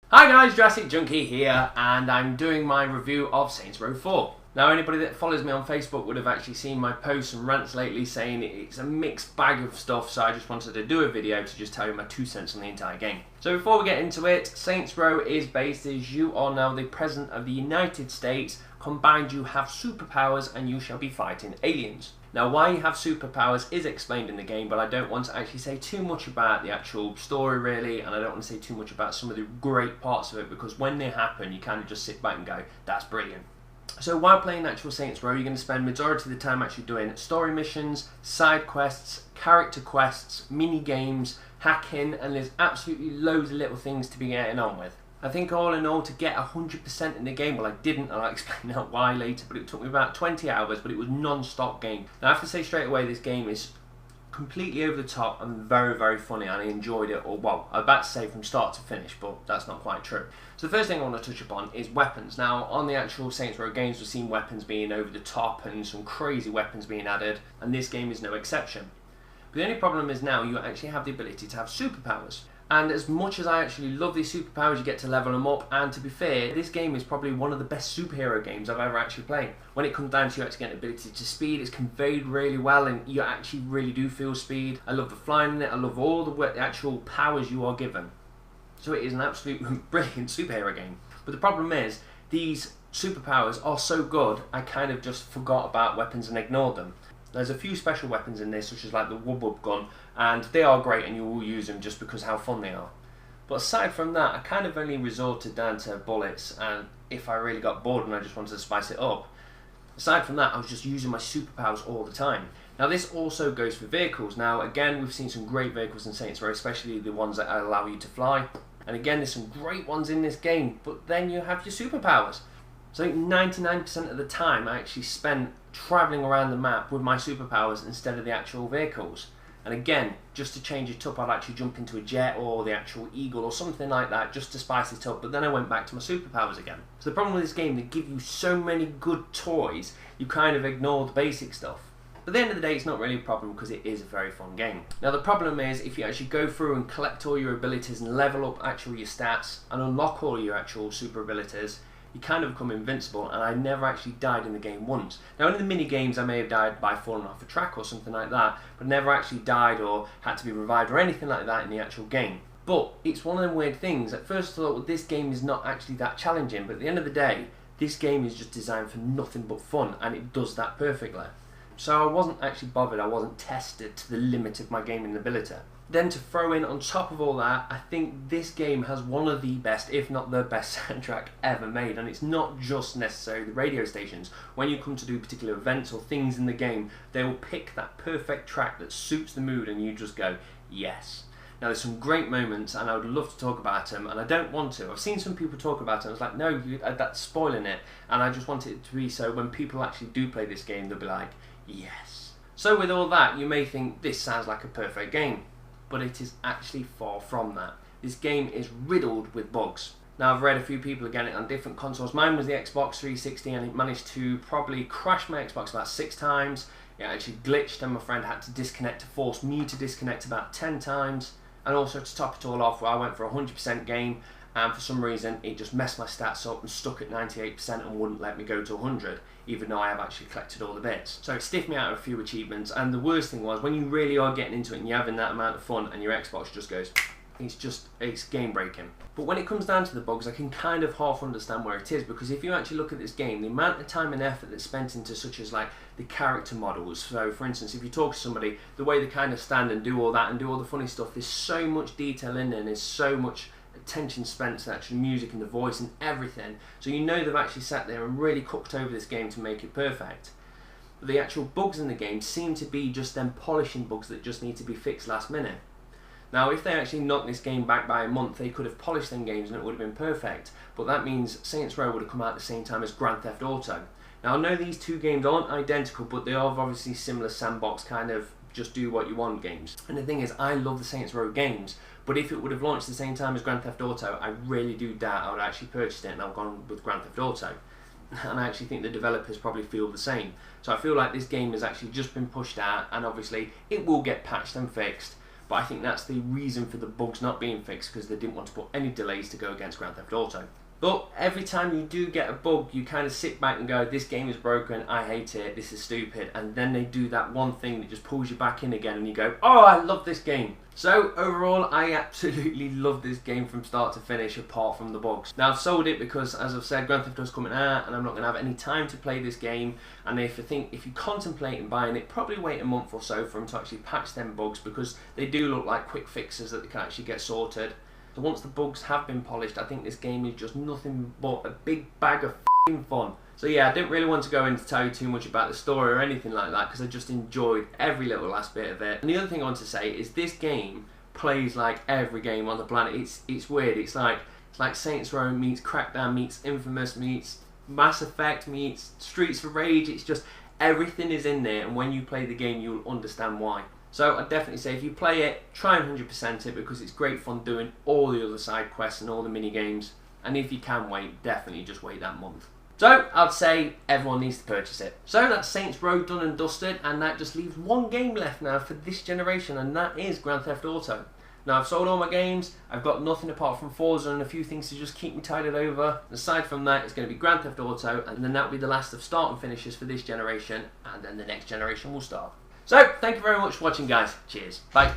Hi guys, Jurassic Junkie here, and I'm doing my review of Saints Row 4. Now, anybody that follows me on Facebook would have actually seen my posts and rants lately saying it's a mixed bag of stuff, so I just wanted to do a video to just tell you my 2 cents on the entire game. So before we get into it, Saints Row is based as you are now the President of the United States. Combined, you have superpowers and you shall be fighting aliens. Now, why you have superpowers is explained in the game, but I don't want to actually say too much about the actual story really, and I don't want to say too much about some of the great parts of it, because when they happen you kind of just sit back and go, that's brilliant. So while playing actual Saints Row, you're going to spend majority of the time actually doing story missions, side quests, character quests, mini games, hacking, and there's absolutely loads of little things to be getting on with. I think all in all, to get 100% in the game, well, I didn't, and I'll explain out why later, but it took me about 20 hours, but it was non-stop game. Now I have to say straight away, this game is completely over the top and very, very funny, and I enjoyed it, or well, I was about to say from start to finish, but that's not quite true. So the first thing I want to touch upon is weapons. Now, on the actual Saints Row games, we've seen weapons being over the top and some crazy weapons being added, and this game is no exception. But the only problem is now you actually have the ability to have superpowers. And as much as I actually love these superpowers, you get to level them up, and to be fair, this game is probably one of the best superhero games I've ever actually played. When it comes down to you actually getting the ability to speed, it's conveyed really well and you actually really do feel speed. I love the flying in it, I love all the actual powers you are given. So it is an absolute brilliant superhero game. But the problem is, these superpowers are so good, I kind of just forgot about weapons and ignored them. There's a few special weapons in this, such as like the Wub Wub gun, and they are great and you will use them just because how fun they are. But aside from that, I kind of only resorted down to bullets, and if I really got bored and I just wanted to spice it up. Aside from that, I was just using my superpowers all the time. Now this also goes for vehicles. Now again, we've seen some great vehicles in Saints Row, especially the ones that allow you to fly. And again, there's some great ones in this game, but then you have your superpowers. So 99% of the time I actually spent travelling around the map with my superpowers instead of the actual vehicles. And again, just to change it up, I'd actually jump into a jet or the actual Eagle or something like that just to spice it up, but then I went back to my superpowers again. So the problem with this game, they give you so many good toys, you kind of ignore the basic stuff. But at the end of the day, it's not really a problem because it is a very fun game. Now the problem is, if you actually go through and collect all your abilities and level up actually your stats and unlock all your actual super abilities, you kind of become invincible, and I never actually died in the game once. Now in the mini games I may have died by falling off a track or something like that, but never actually died or had to be revived or anything like that in the actual game. But it's one of them weird things. At first I thought, well, this game is not actually that challenging, but at the end of the day, this game is just designed for nothing but fun, and it does that perfectly. So I wasn't actually bothered, I wasn't tested to the limit of my gaming ability. Then to throw in on top of all that, I think this game has one of the best, if not the best soundtrack ever made, and it's not just necessarily the radio stations. When you come to do particular events or things in the game, they will pick that perfect track that suits the mood and you just go, yes. Now there's some great moments and I would love to talk about them, and I don't want to. I've seen some people talk about it and I was like, no, that's spoiling it, and I just want it to be so when people actually do play this game, they'll be like, yes. So with all that, you may think this sounds like a perfect game, but it is actually far from that. This game is riddled with bugs. Now I've read a few people are getting it on different consoles. Mine was the Xbox 360 and it managed to probably crash my Xbox about 6 times. It actually glitched and my friend had to disconnect to force me to disconnect about 10 times. And also to top it all off, I went for a 100% game, and for some reason it just messed my stats up and stuck at 98% and wouldn't let me go to 100, even though I have actually collected all the bits. So it stiffed me out of a few achievements, and the worst thing was when you really are getting into it and you're having that amount of fun and your Xbox just goes, it's game breaking. But when it comes down to the bugs, I can kind of half understand where it is, because if you actually look at this game, the amount of time and effort that's spent into such as like the character models. So for instance, if you talk to somebody, the way they kind of stand and do all that and do all the funny stuff, there's so much detail in there and there's so much attention spent to actual music and the voice and everything. So you know they've actually sat there and really cooked over this game to make it perfect. But the actual bugs in the game seem to be just them polishing bugs that just need to be fixed last minute. Now if they actually knocked this game back by a month, they could have polished them games and it would have been perfect. But that means Saints Row would have come out at the same time as Grand Theft Auto. Now I know these two games aren't identical, but they are obviously similar sandbox kind of just do what you want games. And the thing is, I love the Saints Row games, but if it would have launched at the same time as Grand Theft Auto, I really do doubt I would have actually purchased it and I've gone with Grand Theft Auto. And I actually think the developers probably feel the same. So I feel like this game has actually just been pushed out, and obviously it will get patched and fixed, but I think that's the reason for the bugs not being fixed, because they didn't want to put any delays to go against Grand Theft Auto. But every time you do get a bug, you kind of sit back and go, this game is broken, I hate it, this is stupid. And then they do that one thing that just pulls you back in again and you go, oh, I love this game. So overall, I absolutely love this game from start to finish, apart from the bugs. Now, I've sold it because, as I've said, Grand Theft Auto's coming out and I'm not going to have any time to play this game. And if you contemplate buying it, probably wait a month or so for them to actually patch them bugs, because they do look like quick fixes that they can actually get sorted. So once the bugs have been polished, I think this game is just nothing but a big bag of f***ing fun. So yeah, I didn't really want to go in to tell you too much about the story or anything like that, because I just enjoyed every little last bit of it. And the other thing I want to say is this game plays like every game on the planet. It's weird. It's like Saints Row meets Crackdown meets Infamous meets Mass Effect meets Streets of Rage. It's just everything is in there, and when you play the game, you'll understand why. So I'd definitely say if you play it, try and 100% it, because it's great fun doing all the other side quests and all the mini games. And if you can wait, definitely just wait that month. So I'd say everyone needs to purchase it. So that's Saints Row done and dusted, and that just leaves one game left now for this generation, and that is Grand Theft Auto. Now, I've sold all my games, I've got nothing apart from Forza and a few things to just keep me tided over. Aside from that, it's going to be Grand Theft Auto, and then that'll be the last of start and finishes for this generation, and then the next generation will start. So, thank you very much for watching, guys. Cheers. Bye.